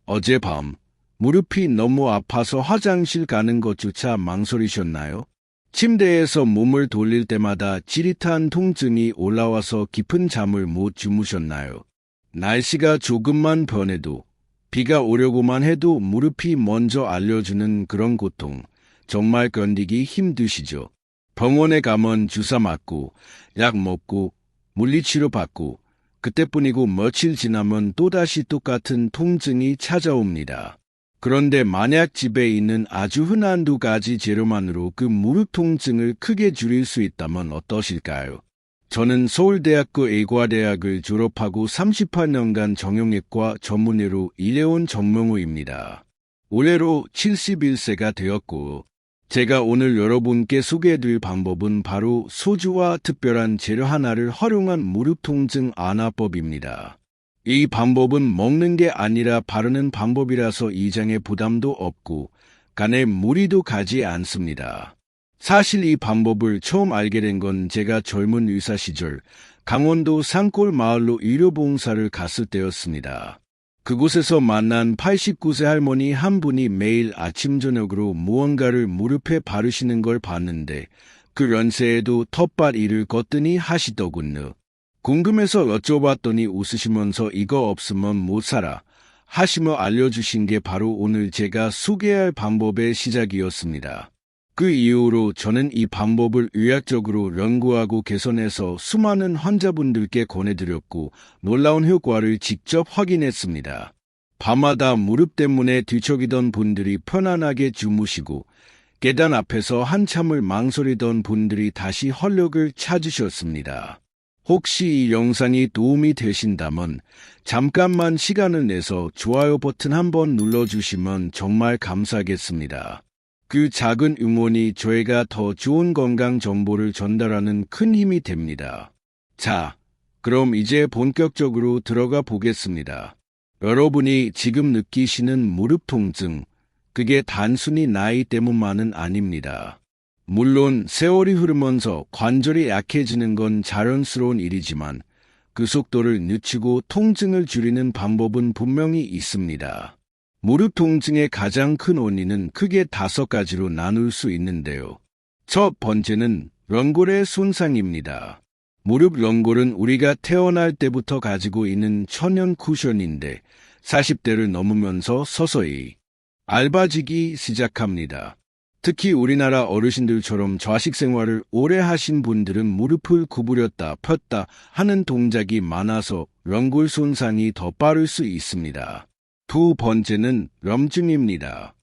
어젯밤 무릎이 너무 아파서 화장실 가는 것조차 망설이셨나요? 침대에서 몸을 돌릴 때마다 찌릿한 통증이 올라와서 깊은 잠을 못 주무셨나요? 날씨가 조금만 변해도, 비가 오려고만 해도 무릎이 먼저 알려주는 그런 고통, 정말 견디기 힘드시죠? 병원에 가면 주사 맞고, 약 먹고, 물리치료 받고, 그때뿐이고 며칠 지나면 또다시 똑같은 통증이 찾아옵니다. 그런데 만약 집에 있는 아주 흔한 두 가지 재료만으로 그 무릎 통증을 크게 줄일 수 있다면 어떠실까요? 저는 서울대학교 의과대학을 졸업하고 38년간 정형외과 전문의로 일해온 정명호입니다. 올해로 71세가 되었고, 제가 오늘 여러분께 소개해드릴 방법은 바로 소주와 특별한 재료 하나를 활용한 무릎 통증 완화법입니다. 이 방법은 먹는 게 아니라 바르는 방법이라서 이장에 부담도 없고 간에 무리도 가지 않습니다. 사실 이 방법을 처음 알게 된 건 제가 젊은 의사 시절 강원도 산골 마을로 의료봉사를 갔을 때였습니다. 그곳에서 만난 89세 할머니 한 분이 매일 아침 저녁으로 무언가를 무릎에 바르시는 걸 봤는데 그 연세에도 텃밭 일을 거뜬히 하시더군요. 궁금해서 여쭤봤더니 웃으시면서 이거 없으면 못 살아 하시며 알려주신 게 바로 오늘 제가 소개할 방법의 시작이었습니다. 그 이후로 저는 이 방법을 의학적으로 연구하고 개선해서 수많은 환자분들께 권해드렸고 놀라운 효과를 직접 확인했습니다. 밤마다 무릎 때문에 뒤척이던 분들이 편안하게 주무시고 계단 앞에서 한참을 망설이던 분들이 다시 활력을 찾으셨습니다. 혹시 이 영상이 도움이 되신다면 잠깐만 시간을 내서 좋아요 버튼 한번 눌러주시면 정말 감사하겠습니다. 그 작은 응원이 저희가 더 좋은 건강 정보를 전달하는 큰 힘이 됩니다. 자, 그럼 이제 본격적으로 들어가 보겠습니다. 여러분이 지금 느끼시는 무릎 통증, 그게 단순히 나이 때문만은 아닙니다. 물론 세월이 흐르면서 관절이 약해지는 건 자연스러운 일이지만 그 속도를 늦추고 통증을 줄이는 방법은 분명히 있습니다. 무릎 통증의 가장 큰 원인은 크게 5가지로 나눌 수 있는데요. 첫 번째는 연골의 손상입니다. 무릎 연골은 우리가 태어날 때부터 가지고 있는 천연 쿠션인데 40대를 넘으면서 서서히 얇아지기 시작합니다. 특히 우리나라 어르신들처럼 좌식 생활을 오래 하신 분들은 무릎을 구부렸다 폈다 하는 동작이 많아서 연골 손상이 더 빠를 수 있습니다. 두 번째는 염증입니다.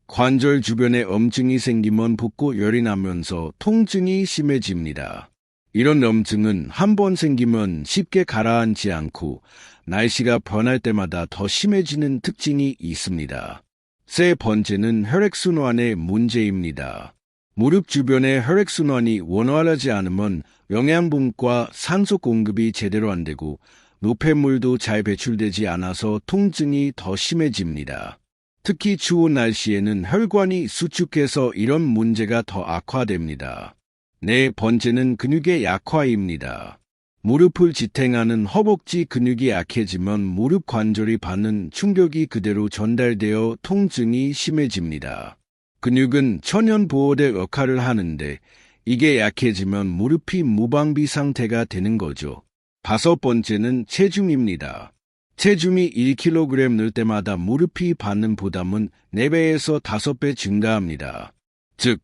관절 주변에 염증이 생기면 붓고 열이 나면서 통증이 심해집니다. 이런 염증은 한 번 생기면 쉽게 가라앉지 않고 날씨가 변할 때마다 더 심해지는 특징이 있습니다. 세 번째는 혈액순환의 문제입니다. 무릎 주변의 혈액순환이 원활하지 않으면 영양분과 산소 공급이 제대로 안 되고 노폐물도 잘 배출되지 않아서 통증이 더 심해집니다. 특히 추운 날씨에는 혈관이 수축해서 이런 문제가 더 악화됩니다. 네 번째는 근육의 약화입니다. 무릎을 지탱하는 허벅지 근육이 약해지면 무릎 관절이 받는 충격이 그대로 전달되어 통증이 심해집니다. 근육은 천연 보호대 역할을 하는데 이게 약해지면 무릎이 무방비 상태가 되는 거죠. 다섯 번째는 체중입니다. 체중이 1kg 늘 때마다 무릎이 받는 부담은 4배에서 5배 증가합니다. 즉,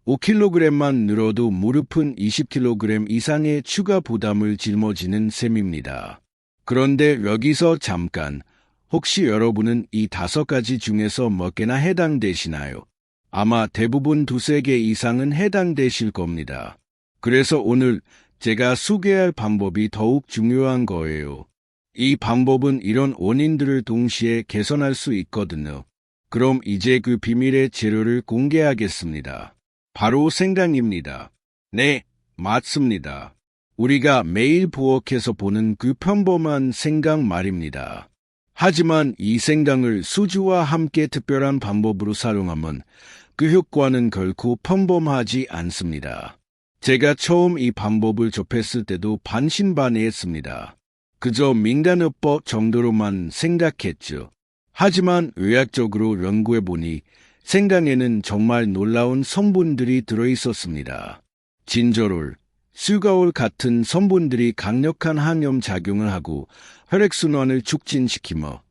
5kg만 늘어도 무릎은 20kg 이상의 추가 부담을 짊어지는 셈입니다. 그런데 여기서 잠깐, 혹시 여러분은 이 5가지 중에서 몇 개나 해당되시나요? 아마 대부분 2-3개 이상은 해당되실 겁니다. 그래서 오늘 제가 소개할 방법이 더욱 중요한 거예요. 이 방법은 이런 원인들을 동시에 개선할 수 있거든요. 그럼 이제 그 비밀의 재료를 공개하겠습니다. 바로 생강입니다. 네, 맞습니다. 우리가 매일 부엌에서 보는 그 평범한 생강 말입니다. 하지만 이 생강을 소주와 함께 특별한 방법으로 사용하면 그 효과는 결코 평범하지 않습니다. 제가 처음 이 방법을 접했을 때도 반신반의했습니다. 그저 민간요법 정도로만 생각했죠. 하지만 의학적으로 연구해보니 생강에는 정말 놀라운 성분들이 들어있었습니다. 진저롤, 수가올 같은 성분들이 강력한 항염 작용을 하고 혈액순환을 촉진시키며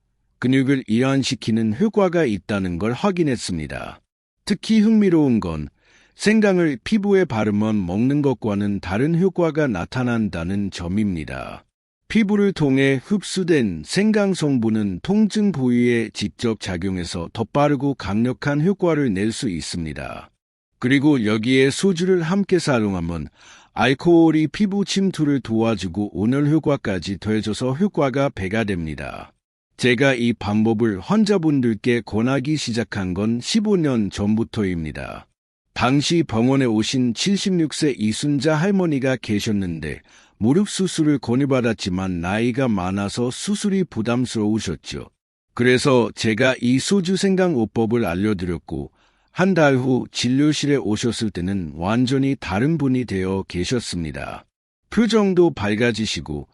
근육을 이완시키는 효과가 있다는 걸 확인했습니다. 특히 흥미로운 건 생강을 피부에 바르면 먹는 것과는 다른 효과가 나타난다는 점입니다. 피부를 통해 흡수된 생강 성분은 통증 부위에 직접 작용해서 더 빠르고 강력한 효과를 낼 수 있습니다. 그리고 여기에 소주를 함께 사용하면 알코올이 피부 침투를 도와주고 온열 효과까지 더해져서 효과가 배가 됩니다. 제가 이 방법을 환자분들께 권하기 시작한 건 15년 전부터입니다. 당시 병원에 오신 76세 이순자 할머니가 계셨는데 무릎 수술을 권유받았지만 나이가 많아서 수술이 부담스러우셨죠. 그래서 제가 이 소주 생강요법을 알려드렸고 한 달 후 진료실에 오셨을 때는 완전히 다른 분이 되어 계셨습니다. 표정도 밝아지시고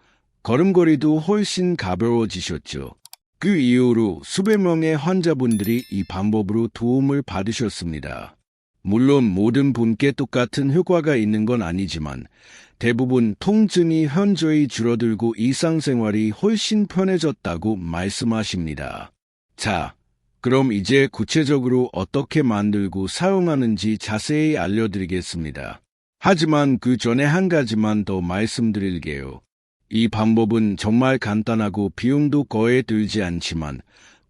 걸음걸이도 훨씬 가벼워지셨죠. 그 이후로 수백 명의 환자분들이 이 방법으로 도움을 받으셨습니다. 물론 모든 분께 똑같은 효과가 있는 건 아니지만 대부분 통증이 현저히 줄어들고 일상생활이 훨씬 편해졌다고 말씀하십니다. 자, 그럼 이제 구체적으로 어떻게 만들고 사용하는지 자세히 알려드리겠습니다. 하지만 그 전에 한 가지만 더 말씀드릴게요. 이 방법은 정말 간단하고 비용도 거의 들지 않지만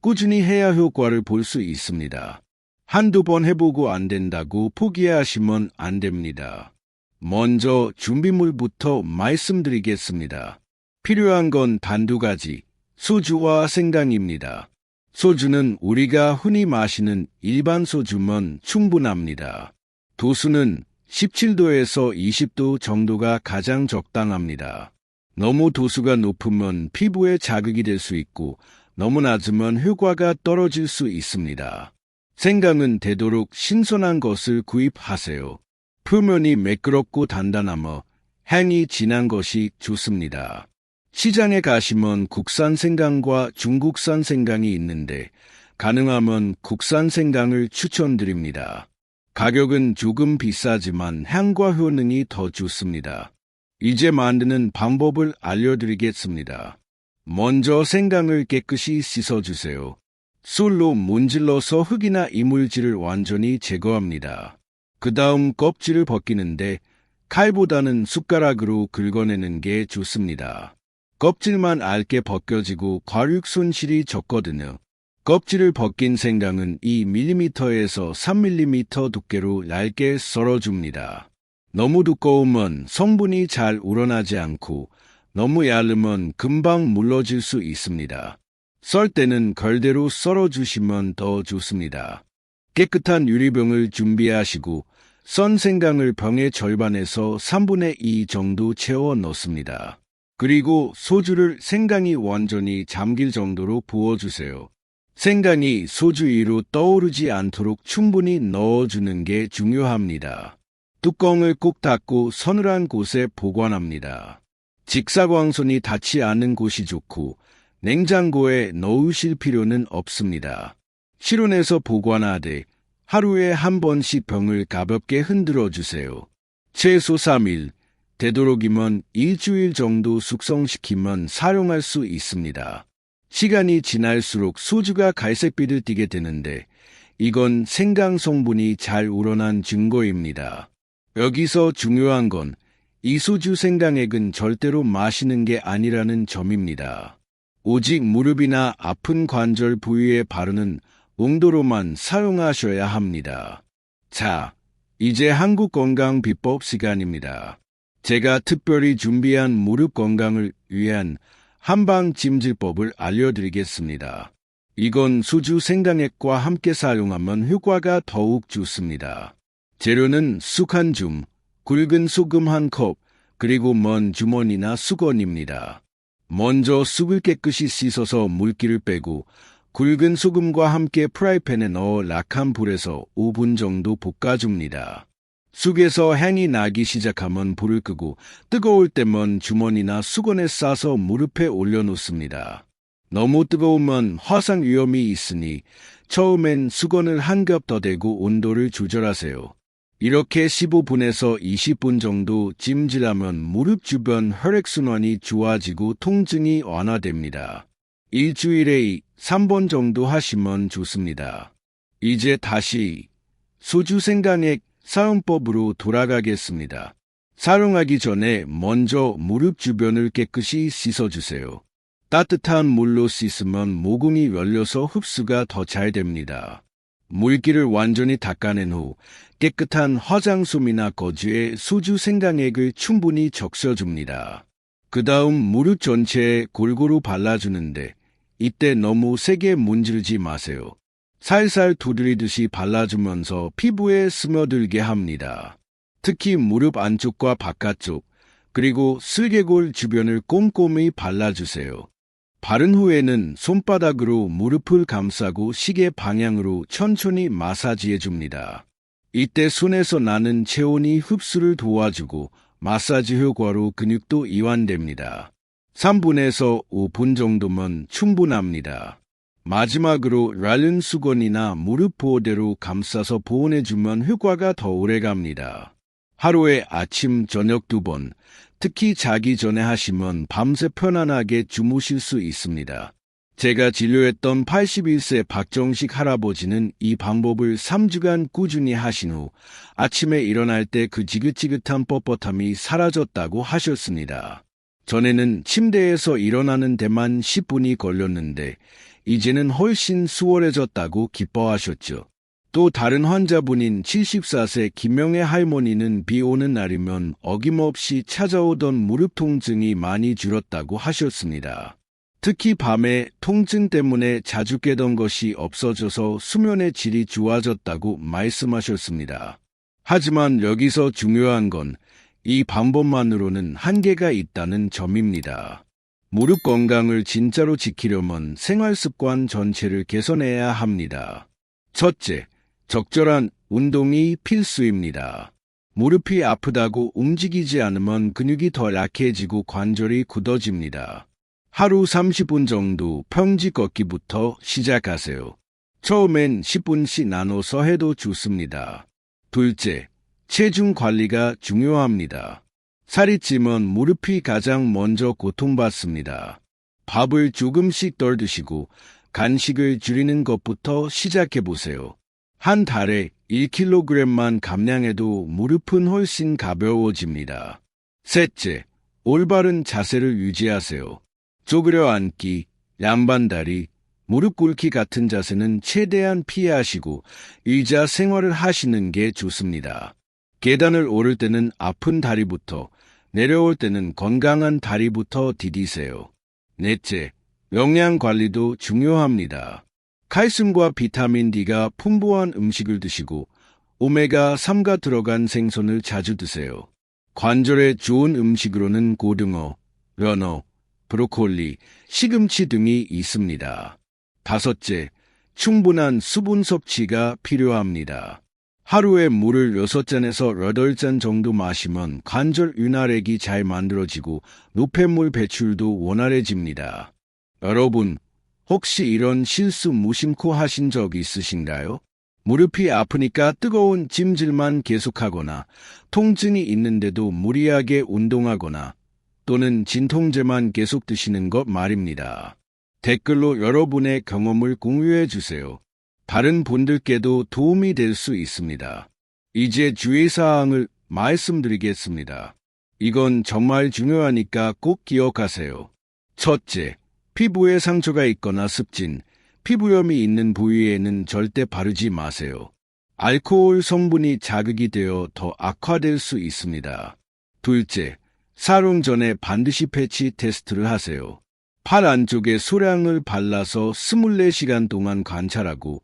꾸준히 해야 효과를 볼 수 있습니다. 한두 번 해보고 안 된다고 포기하시면 안 됩니다. 먼저 준비물부터 말씀드리겠습니다. 필요한 건 단 두 가지, 소주와 생강입니다. 소주는 우리가 흔히 마시는 일반 소주면 충분합니다. 도수는 17도에서 20도 정도가 가장 적당합니다. 너무 도수가 높으면 피부에 자극이 될 수 있고 너무 낮으면 효과가 떨어질 수 있습니다. 생강은 되도록 신선한 것을 구입하세요. 표면이 매끄럽고 단단하며 향이 진한 것이 좋습니다. 시장에 가시면 국산 생강과 중국산 생강이 있는데 가능하면 국산 생강을 추천드립니다. 가격은 조금 비싸지만 향과 효능이 더 좋습니다. 이제 만드는 방법을 알려드리겠습니다. 먼저 생강을 깨끗이 씻어주세요. 솔로 문질러서 흙이나 이물질을 완전히 제거합니다. 그 다음 껍질을 벗기는데 칼보다는 숟가락으로 긁어내는 게 좋습니다. 껍질만 얇게 벗겨지고 과육 손실이 적거든요. 껍질을 벗긴 생강은 2mm에서 3mm 두께로 얇게 썰어줍니다. 너무 두꺼우면 성분이 잘 우러나지 않고 너무 얇으면 금방 물러질 수 있습니다. 썰 때는 걸대로 썰어주시면 더 좋습니다. 깨끗한 유리병을 준비하시고 썬 생강을 병의 절반에서 3분의 2 정도 채워 넣습니다. 그리고 소주를 생강이 완전히 잠길 정도로 부어주세요. 생강이 소주 위로 떠오르지 않도록 충분히 넣어주는 게 중요합니다. 뚜껑을 꼭 닫고 서늘한 곳에 보관합니다. 직사광선이 닿지 않는 곳이 좋고 냉장고에 넣으실 필요는 없습니다. 실온에서 보관하되 하루에 한 번씩 병을 가볍게 흔들어 주세요. 최소 3일, 되도록이면 일주일 정도 숙성시키면 사용할 수 있습니다. 시간이 지날수록 소주가 갈색빛을 띠게 되는데 이건 생강 성분이 잘 우러난 증거입니다. 여기서 중요한 건 이 소주 생강액은 절대로 마시는 게 아니라는 점입니다. 오직 무릎이나 아픈 관절 부위에 바르는 용도로만 사용하셔야 합니다. 자, 이제 한국 건강 비법 시간입니다. 제가 특별히 준비한 무릎 건강을 위한 한방 찜질법을 알려드리겠습니다. 이건 소주 생강액과 함께 사용하면 효과가 더욱 좋습니다. 재료는 쑥 한 줌, 굵은 소금 한 컵, 그리고 먼 주머니나 수건입니다. 먼저 쑥을 깨끗이 씻어서 물기를 빼고 굵은 소금과 함께 프라이팬에 넣어 약한 불에서 5분 정도 볶아줍니다. 쑥에서 향이 나기 시작하면 불을 끄고 뜨거울 때면 주머니나 수건에 싸서 무릎에 올려놓습니다. 너무 뜨거우면 화상 위험이 있으니 처음엔 수건을 한 겹 더 대고 온도를 조절하세요. 이렇게 15분에서 20분 정도 찜질하면 무릎 주변 혈액순환이 좋아지고 통증이 완화됩니다. 일주일에 3번 정도 하시면 좋습니다. 이제 다시 소주 생강액 사용법으로 돌아가겠습니다. 사용하기 전에 먼저 무릎 주변을 깨끗이 씻어주세요. 따뜻한 물로 씻으면 모공이 열려서 흡수가 더 잘 됩니다. 물기를 완전히 닦아낸 후 깨끗한 화장솜이나 거즈에 소주 생강액을 충분히 적셔줍니다. 그 다음 무릎 전체에 골고루 발라주는데 이때 너무 세게 문지르지 마세요. 살살 두드리듯이 발라주면서 피부에 스며들게 합니다. 특히 무릎 안쪽과 바깥쪽, 그리고 슬개골 주변을 꼼꼼히 발라주세요. 바른 후에는 손바닥으로 무릎을 감싸고 시계 방향으로 천천히 마사지해줍니다. 이때 손에서 나는 체온이 흡수를 도와주고 마사지 효과로 근육도 이완됩니다. 3분에서 5분 정도면 충분합니다. 마지막으로 랄른 수건이나 무릎 보호대로 감싸서 보온해주면 효과가 더 오래갑니다. 하루에 아침, 저녁 2번, 특히 자기 전에 하시면 밤새 편안하게 주무실 수 있습니다. 제가 진료했던 81세 박정식 할아버지는 이 방법을 3주간 꾸준히 하신 후 아침에 일어날 때 그 지긋지긋한 뻣뻣함이 사라졌다고 하셨습니다. 전에는 침대에서 일어나는 데만 10분이 걸렸는데 이제는 훨씬 수월해졌다고 기뻐하셨죠. 또 다른 환자분인 74세 김영애 할머니는 비 오는 날이면 어김없이 찾아오던 무릎 통증이 많이 줄었다고 하셨습니다. 특히 밤에 통증 때문에 자주 깨던 것이 없어져서 수면의 질이 좋아졌다고 말씀하셨습니다. 하지만 여기서 중요한 건 이 방법만으로는 한계가 있다는 점입니다. 무릎 건강을 진짜로 지키려면 생활습관 전체를 개선해야 합니다. 첫째, 적절한 운동이 필수입니다. 무릎이 아프다고 움직이지 않으면 근육이 더 약해지고 관절이 굳어집니다. 하루 30분 정도 평지 걷기부터 시작하세요. 처음엔 10분씩 나눠서 해도 좋습니다. 둘째, 체중 관리가 중요합니다. 살이 찌면 무릎이 가장 먼저 고통받습니다. 밥을 조금씩 덜 드시고 간식을 줄이는 것부터 시작해보세요. 한 달에 1kg만 감량해도 무릎은 훨씬 가벼워집니다. 셋째, 올바른 자세를 유지하세요. 쪼그려 앉기, 양반다리, 무릎 꿇기 같은 자세는 최대한 피하시고 의자 생활을 하시는 게 좋습니다. 계단을 오를 때는 아픈 다리부터, 내려올 때는 건강한 다리부터 디디세요. 넷째, 영양 관리도 중요합니다. 칼슘과 비타민 D가 풍부한 음식을 드시고 오메가3가 들어간 생선을 자주 드세요. 관절에 좋은 음식으로는 고등어, 연어, 브로콜리, 시금치 등이 있습니다. 다섯째, 충분한 수분 섭취가 필요합니다. 하루에 물을 6잔에서 8잔 정도 마시면 관절 윤활액이 잘 만들어지고 노폐물 배출도 원활해집니다. 여러분, 혹시 이런 실수 무심코 하신 적 있으신가요? 무릎이 아프니까 뜨거운 찜질만 계속하거나 통증이 있는데도 무리하게 운동하거나 또는 진통제만 계속 드시는 것 말입니다. 댓글로 여러분의 경험을 공유해 주세요. 다른 분들께도 도움이 될 수 있습니다. 이제 주의사항을 말씀드리겠습니다. 이건 정말 중요하니까 꼭 기억하세요. 첫째, 피부에 상처가 있거나 습진, 피부염이 있는 부위에는 절대 바르지 마세요. 알코올 성분이 자극이 되어 더 악화될 수 있습니다. 둘째, 사용 전에 반드시 패치 테스트를 하세요. 팔 안쪽에 소량을 발라서 24시간 동안 관찰하고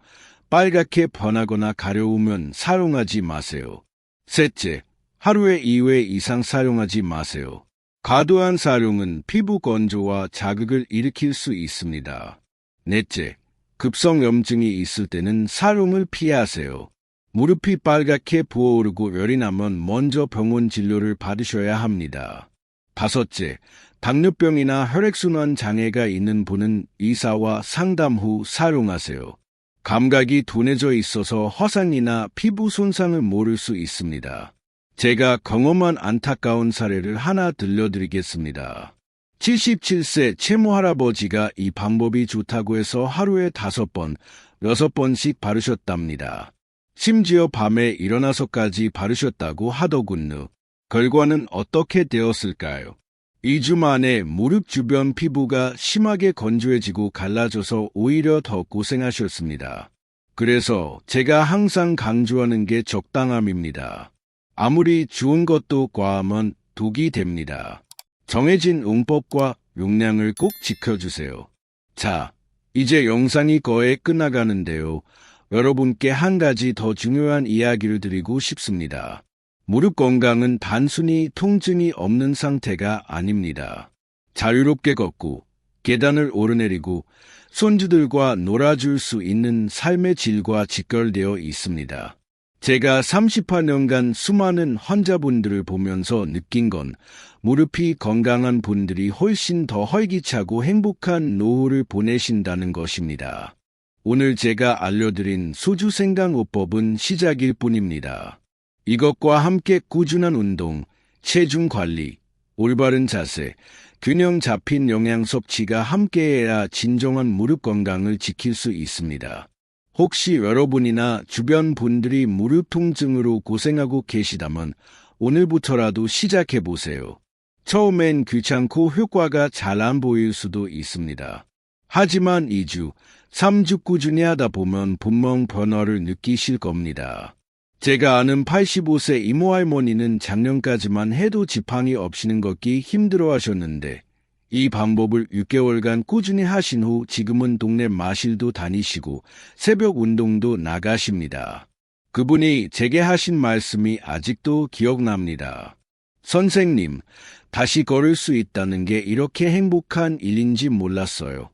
빨갛게 변하거나 가려우면 사용하지 마세요. 셋째, 하루에 2회 이상 사용하지 마세요. 과도한 사용은 피부 건조와 자극을 일으킬 수 있습니다. 넷째, 급성염증이 있을 때는 사용을 피하세요. 무릎이 빨갛게 부어오르고 열이 나면 먼저 병원 진료를 받으셔야 합니다. 다섯째, 당뇨병이나 혈액순환 장애가 있는 분은 의사와 상담 후 사용하세요. 감각이 둔해져 있어서 화상이나 피부 손상을 모를 수 있습니다. 제가 경험한 안타까운 사례를 하나 들려드리겠습니다. 77세 채모 할아버지가 이 방법이 좋다고 해서 하루에 5번, 6번씩 바르셨답니다. 심지어 밤에 일어나서까지 바르셨다고 하더군요. 결과는 어떻게 되었을까요? 2주 만에 무릎 주변 피부가 심하게 건조해지고 갈라져서 오히려 더 고생하셨습니다. 그래서 제가 항상 강조하는 게 적당함입니다. 아무리 좋은 것도 과하면 독이 됩니다. 정해진 용법과 용량을 꼭 지켜주세요. 자, 이제 영상이 거의 끝나가는데요. 여러분께 한 가지 더 중요한 이야기를 드리고 싶습니다. 무릎 건강은 단순히 통증이 없는 상태가 아닙니다. 자유롭게 걷고 계단을 오르내리고 손주들과 놀아줄 수 있는 삶의 질과 직결되어 있습니다. 제가 38년간 수많은 환자분들을 보면서 느낀 건 무릎이 건강한 분들이 훨씬 더 활기차고 행복한 노후를 보내신다는 것입니다. 오늘 제가 알려드린 소주생강호법은 시작일 뿐입니다. 이것과 함께 꾸준한 운동, 체중 관리, 올바른 자세, 균형 잡힌 영양 섭취가 함께해야 진정한 무릎 건강을 지킬 수 있습니다. 혹시 여러분이나 주변 분들이 무릎 통증으로 고생하고 계시다면 오늘부터라도 시작해보세요. 처음엔 귀찮고 효과가 잘 안 보일 수도 있습니다. 하지만 2주, 3주 꾸준히 하다 보면 분명 변화를 느끼실 겁니다. 제가 아는 85세 이모 할머니는 작년까지만 해도 지팡이 없이는 걷기 힘들어 하셨는데 이 방법을 6개월간 꾸준히 하신 후 지금은 동네 마실도 다니시고 새벽 운동도 나가십니다. 그분이 제게 하신 말씀이 아직도 기억납니다. 선생님, 다시 걸을 수 있다는 게 이렇게 행복한 일인지 몰랐어요.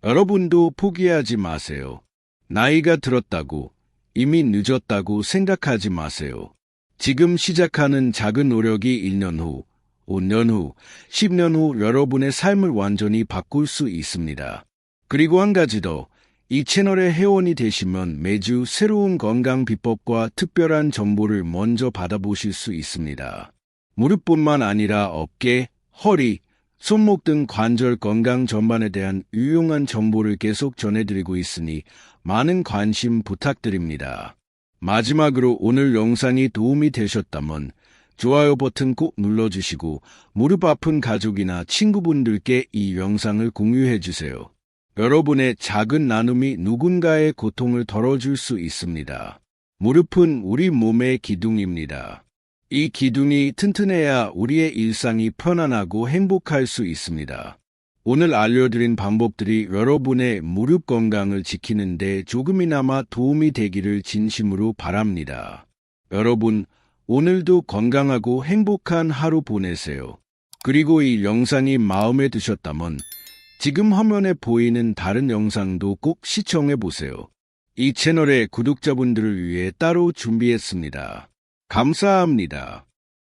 여러분도 포기하지 마세요. 나이가 들었다고, 이미 늦었다고 생각하지 마세요. 지금 시작하는 작은 노력이 1년 후, 5년 후, 10년 후 여러분의 삶을 완전히 바꿀 수 있습니다. 그리고 한 가지 더, 이 채널의 회원이 되시면 매주 새로운 건강 비법과 특별한 정보를 먼저 받아보실 수 있습니다. 무릎뿐만 아니라 어깨, 허리, 손목 등 관절 건강 전반에 대한 유용한 정보를 계속 전해드리고 있으니 많은 관심 부탁드립니다. 마지막으로 오늘 영상이 도움이 되셨다면 좋아요 버튼 꼭 눌러주시고 무릎 아픈 가족이나 친구분들께 이 영상을 공유해주세요. 여러분의 작은 나눔이 누군가의 고통을 덜어줄 수 있습니다. 무릎은 우리 몸의 기둥입니다. 이 기둥이 튼튼해야 우리의 일상이 편안하고 행복할 수 있습니다. 오늘 알려드린 방법들이 여러분의 무릎 건강을 지키는 데 조금이나마 도움이 되기를 진심으로 바랍니다. 여러분, 오늘도 건강하고 행복한 하루 보내세요. 그리고 이 영상이 마음에 드셨다면 지금 화면에 보이는 다른 영상도 꼭 시청해보세요. 이 채널의 구독자분들을 위해 따로 준비했습니다. 감사합니다.